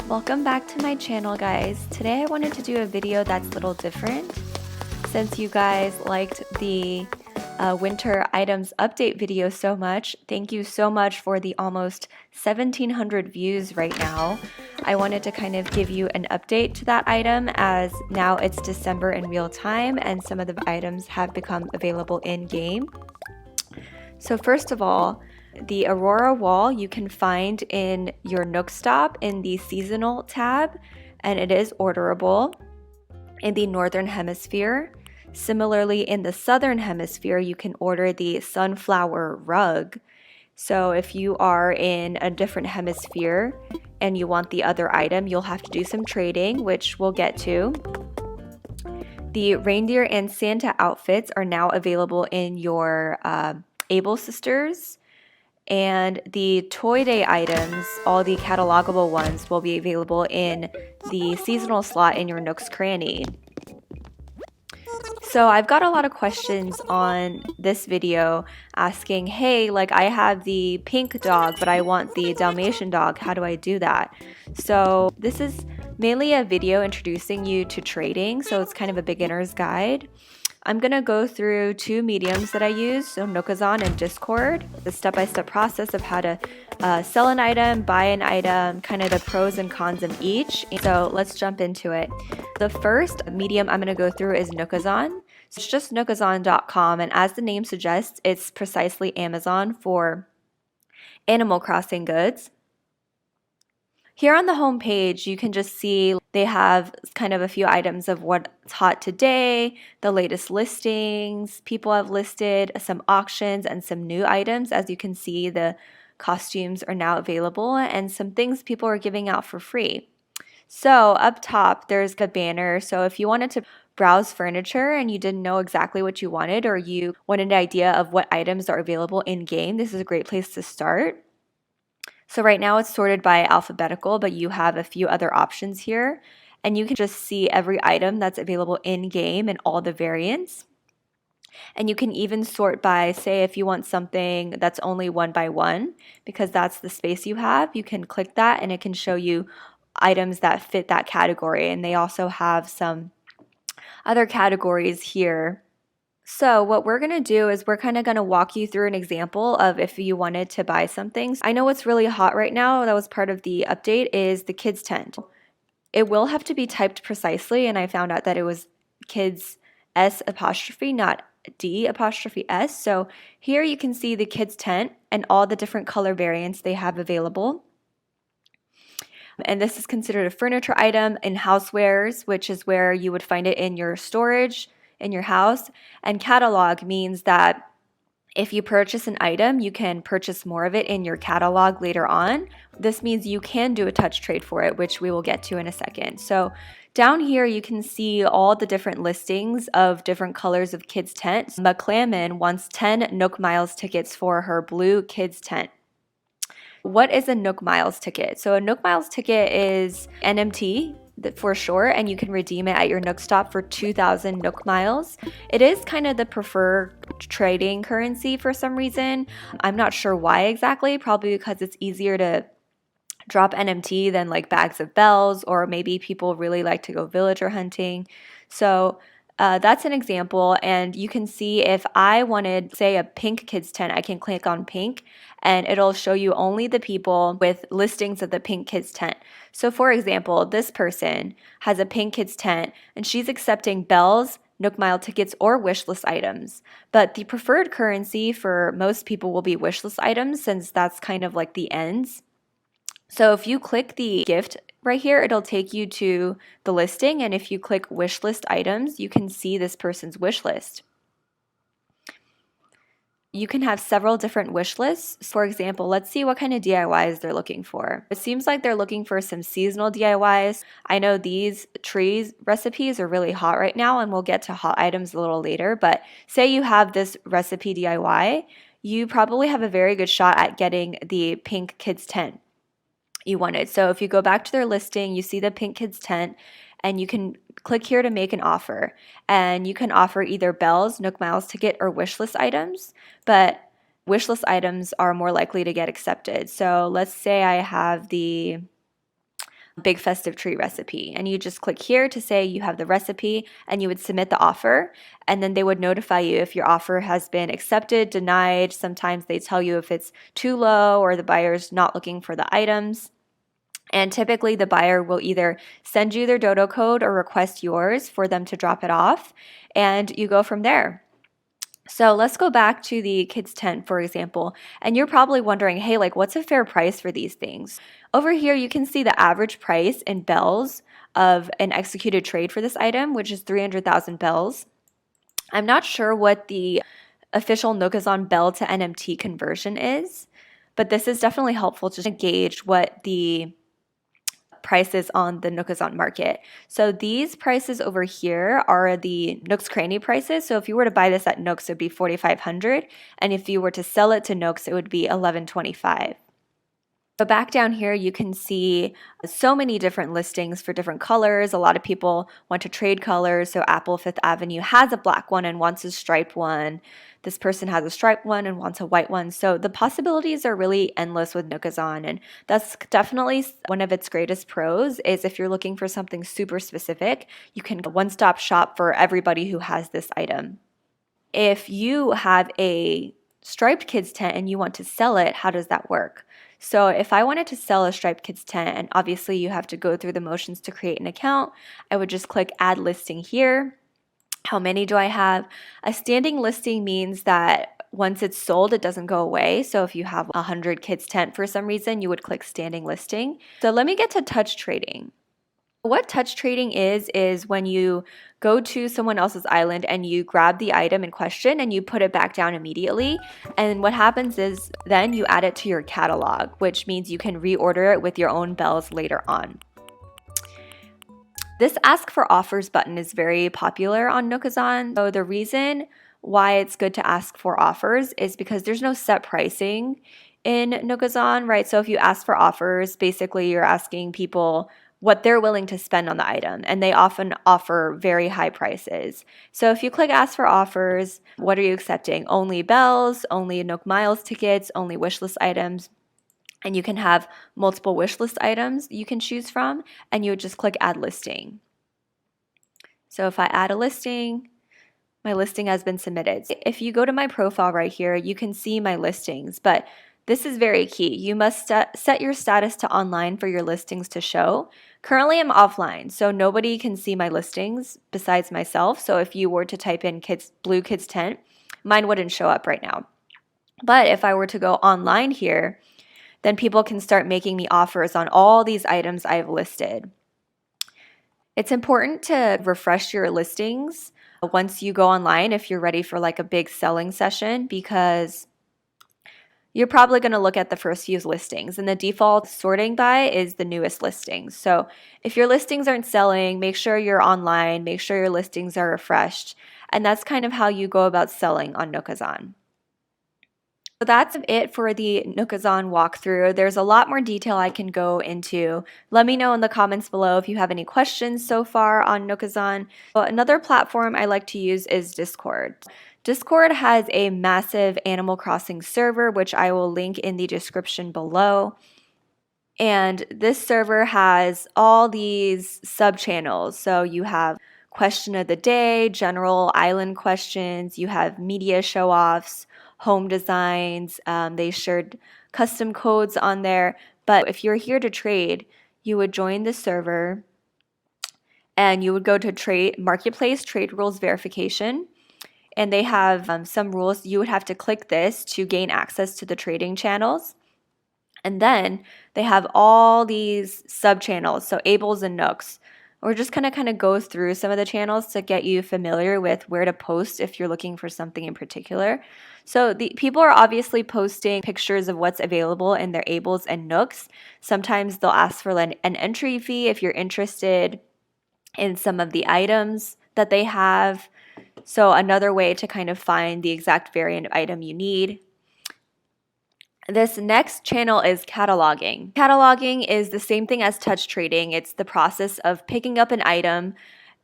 Welcome back to my channel, guys. Today I wanted to do a video that's a little different. Since you guys liked the winter items update video so much, thank you so much for the almost 1,700 views right now. I wanted to kind of give you an update to that item, as now it's December in real time and some of the items have become available in game. So first of all, the Aurora wall you can find in your Nook stop in the seasonal tab, and it is orderable in the northern hemisphere. Similarly, in the southern hemisphere, you can order the sunflower rug. So if you are in a different hemisphere and you want the other item, you'll have to do some trading, which we'll get to. The reindeer and Santa outfits are now available in your Able Sisters. And the Toy Day items, all the catalogable ones, will be available in the seasonal slot in your Nook's Cranny. So I've got a lot of questions on this video asking, hey, like I have the pink dog, but I want the Dalmatian dog. How do I do that? So this is mainly a video introducing you to trading. So it's kind of a beginner's guide. I'm going to go through two mediums that I use, so Nookazon and Discord, the step-by-step process of how to sell an item, buy an item, kind of the pros and cons of each. So let's jump into it. The first medium I'm going to go through is Nookazon. So it's just nookazon.com, and as the name suggests, it's precisely Amazon for Animal Crossing goods. Here on the home page, you can just see they have kind of a few items of what's hot today, the latest listings, people have listed, some auctions, and some new items. As you can see, the costumes are now available and some things people are giving out for free. So up top, there's a banner. So if you wanted to browse furniture and you didn't know exactly what you wanted, or you wanted an idea of what items are available in game, this is a great place to start. So right now it's sorted by alphabetical, but you have a few other options here, and you can just see every item that's available in game and all the variants. And you can even sort by, say, if you want something that's only 1 by 1, because that's the space you have, you can click that and it can show you items that fit that category. And they also have some other categories here. So what we're going to do is we're kind of going to walk you through an example of if you wanted to buy something. I know what's really hot right now, that was part of the update, is the kids tent. It will have to be typed precisely, and I found out that it was kids S apostrophe, not D apostrophe S. So here you can see the kids tent and all the different color variants they have available. And this is considered a furniture item in housewares, which is where you would find it in your storage in your house. And catalog means that if you purchase an item, you can purchase more of it in your catalog later on. This means you can do a touch trade for it, which we will get to in a second. So down here, you can see all the different listings of different colors of kids' tent. McClammon wants 10 Nook Miles tickets for her blue kids' tent. What is a Nook Miles ticket? So a Nook Miles ticket is NMT for short, and you can redeem it at your Nook stop for 2,000 Nook Miles. It is kind of the preferred trading currency for some reason. I'm not sure why exactly, probably because it's easier to drop NMT than like bags of bells, or maybe people really like to go villager hunting. So that's an example, and you can see if I wanted, say, a pink kids tent, I can click on pink and it'll show you only the people with listings of the pink kids tent. So for example, this person has a pink kids tent and she's accepting bells, Nook Mile tickets, or wishlist items. But the preferred currency for most people will be wishlist items, since that's kind of like the ends. So if you click the gift right here, it'll take you to the listing, and if you click wish list items, you can see this person's wish list. You can have several different wish lists. For example, let's see what kind of DIYs they're looking for. It seems like they're looking for some seasonal DIYs. I know these trees recipes are really hot right now, and we'll get to hot items a little later, but say you have this recipe DIY, you probably have a very good shot at getting the pink kids tent you wanted. So if you go back to their listing, you see the pink kids tent, and you can click here to make an offer. And you can offer either bells, Nook Miles ticket, or wishlist items, but wishlist items are more likely to get accepted. So let's say I have the big festive tree recipe. And you just click here to say you have the recipe, and you would submit the offer, and then they would notify you if your offer has been accepted, denied. Sometimes they tell you if it's too low or the buyer's not looking for the items. And typically the buyer will either send you their dodo code or request yours for them to drop it off, and you go from there. So let's go back to the kids tent, for example, and you're probably wondering, hey, like what's a fair price for these things? Over here, you can see the average price in bells of an executed trade for this item, which is 300,000 bells. I'm not sure what the official Nookazon bell to NMT conversion is, but this is definitely helpful to gauge what the prices on the Nookazon market. So these prices over here are the Nooks Cranny prices. So if you were to buy this at Nooks, it would be $4,500, and if you were to sell it to Nooks, it would be $1,125. So back down here, you can see so many different listings for different colors. A lot of people want to trade colors. So Apple Fifth Avenue has a black one and wants a striped one. This person has a striped one and wants a white one. So the possibilities are really endless with Nookazon, and that's definitely one of its greatest pros is if you're looking for something super specific, you can one-stop shop for everybody who has this item. If you have a striped kids tent and you want to sell it, how does that work? So if I wanted to sell a striped kids tent, and obviously you have to go through the motions to create an account, I would just click add listing here. How many do I have? A standing listing means that once it's sold, it doesn't go away. So if you have 100 kids tent for some reason, you would click standing listing. So let me get to touch trading. What touch trading is when you go to someone else's island and you grab the item in question and you put it back down immediately. And what happens is then you add it to your catalog, which means you can reorder it with your own bells later on. This ask for offers button is very popular on Nookazon. So the reason why it's good to ask for offers is because there's no set pricing in Nookazon, right? So if you ask for offers, basically you're asking people what they're willing to spend on the item, and they often offer very high prices. So if you click ask for offers, what are you accepting? Only bells, only Nook Miles tickets, only wishlist items, and you can have multiple wishlist items you can choose from, and you would just click add listing. So if I add a listing, my listing has been submitted. If you go to my profile right here, you can see my listings, but this is very key. You must set your status to online for your listings to show. Currently, I'm offline, so nobody can see my listings besides myself. So if you were to type in blue kids tent, mine wouldn't show up right now. But if I were to go online here, then people can start making me offers on all these items I've listed. It's important to refresh your listings once you go online if you're ready for like a big selling session, because you're probably going to look at the first few listings, and the default sorting by is the newest listings. So if your listings aren't selling, make sure you're online, make sure your listings are refreshed, and that's kind of how you go about selling on Nookazon. So that's it for the Nookazon walkthrough. There's a lot more detail I can go into. Let me know in the comments below if you have any questions so far on Nookazon. Another platform I like to use is Discord. Discord has a massive Animal Crossing server, which I will link in the description below. And this server has all these sub-channels. So you have question of the day, general island questions, you have media show-offs, home designs, they shared custom codes on there. But if you're here to trade, you would join the server and you would go to Marketplace Trade Rules Verification. And they have some rules. You would have to click this to gain access to the trading channels. And then they have all these sub-channels, so Ables and Nooks. We're just going to kind of go through some of the channels to get you familiar with where to post if you're looking for something in particular. So the people are obviously posting pictures of what's available in their Ables and Nooks. Sometimes they'll ask for an entry fee if you're interested in some of the items that they have. So another way to kind of find the exact variant of item you need. This next channel is cataloging. Cataloging is the same thing as touch trading. It's the process of picking up an item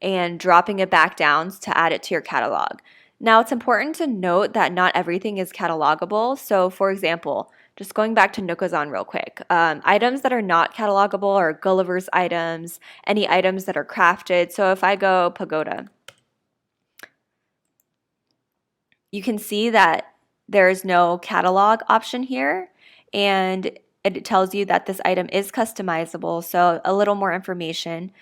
and dropping it back down to add it to your catalog. Now, it's important to note that not everything is catalogable. So, for example, just going back to Nookazon real quick. Items that are not catalogable are Gulliver's items, any items that are crafted. So if I go pagoda, you can see that there's no catalog option here, and it tells you that this item is customizable, so a little more information.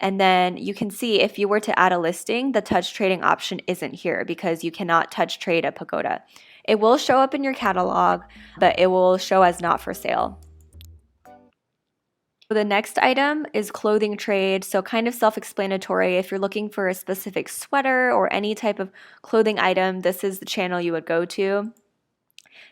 And then you can see if you were to add a listing, the touch trading option isn't here because you cannot touch trade a pagoda. It will show up in your catalog, but it will show as not for sale. The next item is clothing trade, so kind of self-explanatory. If you're looking for a specific sweater or any type of clothing item, this is the channel you would go to.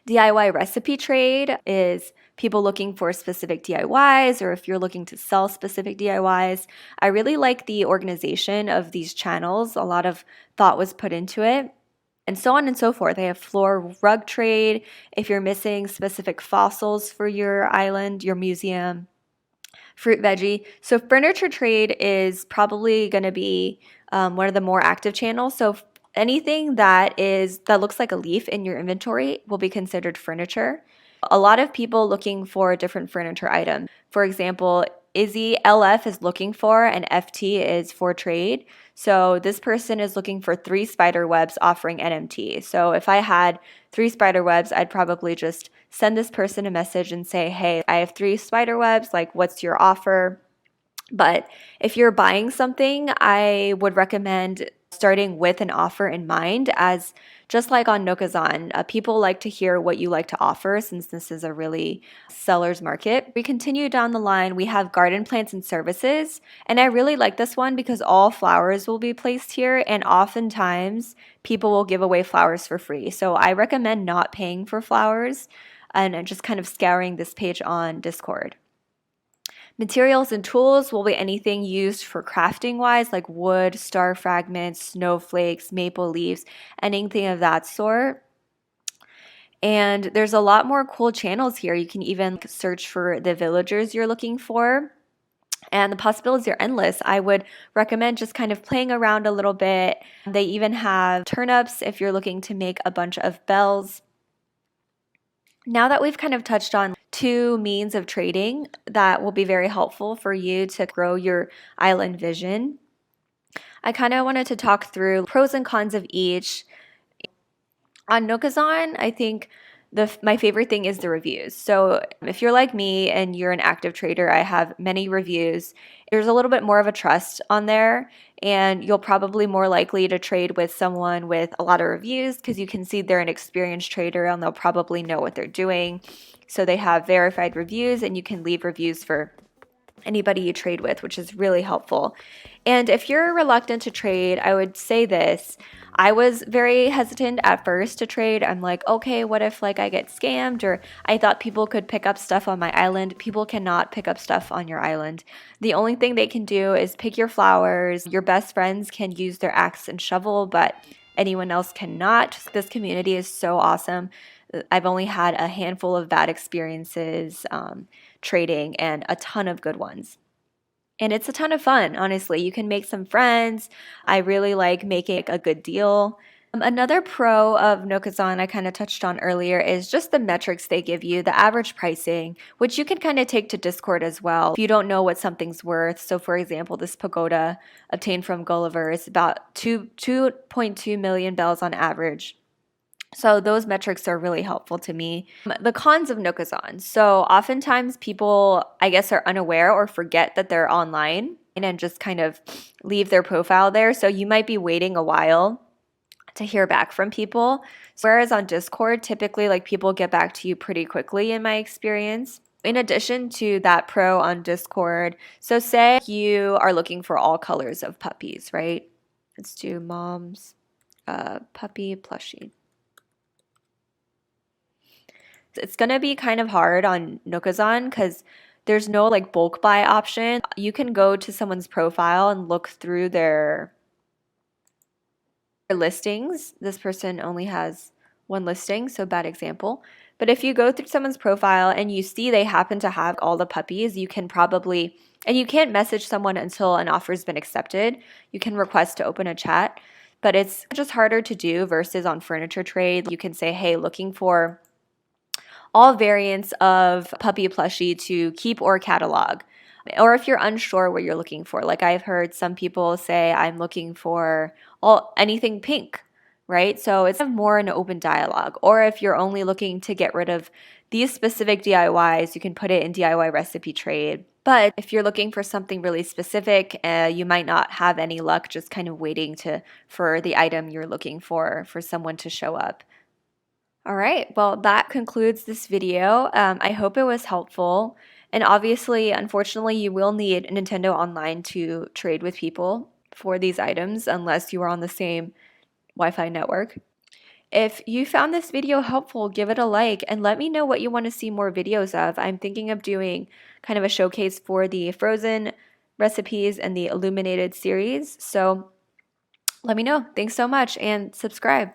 DIY recipe trade is people looking for specific DIYs, or if you're looking to sell specific DIYs. I really like the organization of these channels. A lot of thought was put into it. And so on and so forth. They have floor rug trade if you're missing specific fossils for your island, your museum. Fruit veggie. So furniture trade is probably going to be one of the more active channels. So anything that looks like a leaf in your inventory will be considered furniture. A lot of people looking for different furniture items. For example, Izzy LF is looking for and FT is for trade. So this person is looking for 3 spider webs offering NMT. So if I had 3 spider webs, I'd probably just send this person a message and say, hey, I have 3 spider webs, like what's your offer? But if you're buying something, I would recommend starting with an offer in mind, as just like on Nookazon, people like to hear what you like to offer since this is a really seller's market. We continue down the line, we have garden plants and services, and I really like this one because all flowers will be placed here, and oftentimes people will give away flowers for free. So I recommend not paying for flowers and just kind of scouring this page on Discord. Materials and tools will be anything used for crafting wise, like wood, star fragments, snowflakes, maple leaves, anything of that sort. And there's a lot more cool channels here. You can even search for the villagers you're looking for. And the possibilities are endless. I would recommend just kind of playing around a little bit. They even have turnips if you're looking to make a bunch of bells. Now that we've kind of touched on 2 means of trading that will be very helpful for you to grow your island vision, I kind of wanted to talk through pros and cons of each. On Nookazon, I think my favorite thing is the reviews. So if you're like me and you're an active trader, I have many reviews. There's a little bit more of a trust on there, and you'll probably more likely to trade with someone with a lot of reviews because you can see they're an experienced trader and they'll probably know what they're doing. So they have verified reviews, and you can leave reviews for anybody you trade with, which is really helpful. And if you're reluctant to trade, I would say this. I was very hesitant at first to trade. I'm like, okay, what if like I get scammed, or I thought people could pick up stuff on my island. People cannot pick up stuff on your island. The only thing they can do is pick your flowers. Your best friends can use their axe and shovel, but anyone else cannot. This community is so awesome. I've only had a handful of bad experiences trading and a ton of good ones. And it's a ton of fun, honestly. You can make some friends. I really like making a good deal. Another pro of Nookazon I kind of touched on earlier is just the metrics they give you, the average pricing, which you can kind of take to Discord as well if you don't know what something's worth. So for example, this pagoda obtained from Gulliver is about 2.2 million bells on average. So those metrics are really helpful to me. The cons of Nookazon. So oftentimes people, I guess, are unaware or forget that they're online and just kind of leave their profile there. So you might be waiting a while to hear back from people. Whereas on Discord, typically like people get back to you pretty quickly in my experience. In addition to that pro on Discord, so say you are looking for all colors of puppies, right? Let's do mom's puppy plushie. It's going to be kind of hard on Nookazon because there's no like bulk buy option. You can go to someone's profile and look through their listings. This person only has 1 listing, so bad example. But if you go through someone's profile and you see they happen to have all the puppies, you can probably, and you can't message someone until an offer's been accepted. You can request to open a chat, but it's just harder to do versus on furniture trade. You can say, hey, looking for all variants of puppy plushie to keep or catalog. Or if you're unsure what you're looking for, like I've heard some people say, I'm looking for anything pink, right? So it's more an open dialogue. Or if you're only looking to get rid of these specific DIYs, you can put it in DIY recipe trade. But if you're looking for something really specific, you might not have any luck just kind of waiting for the item you're looking for someone to show up. All right, well, that concludes this video. I hope it was helpful. And obviously, unfortunately, you will need Nintendo Online to trade with people for these items unless you are on the same Wi-Fi network. If you found this video helpful, give it a like and let me know what you want to see more videos of. I'm thinking of doing kind of a showcase for the Frozen recipes and the Illuminated series. So let me know. Thanks so much and subscribe.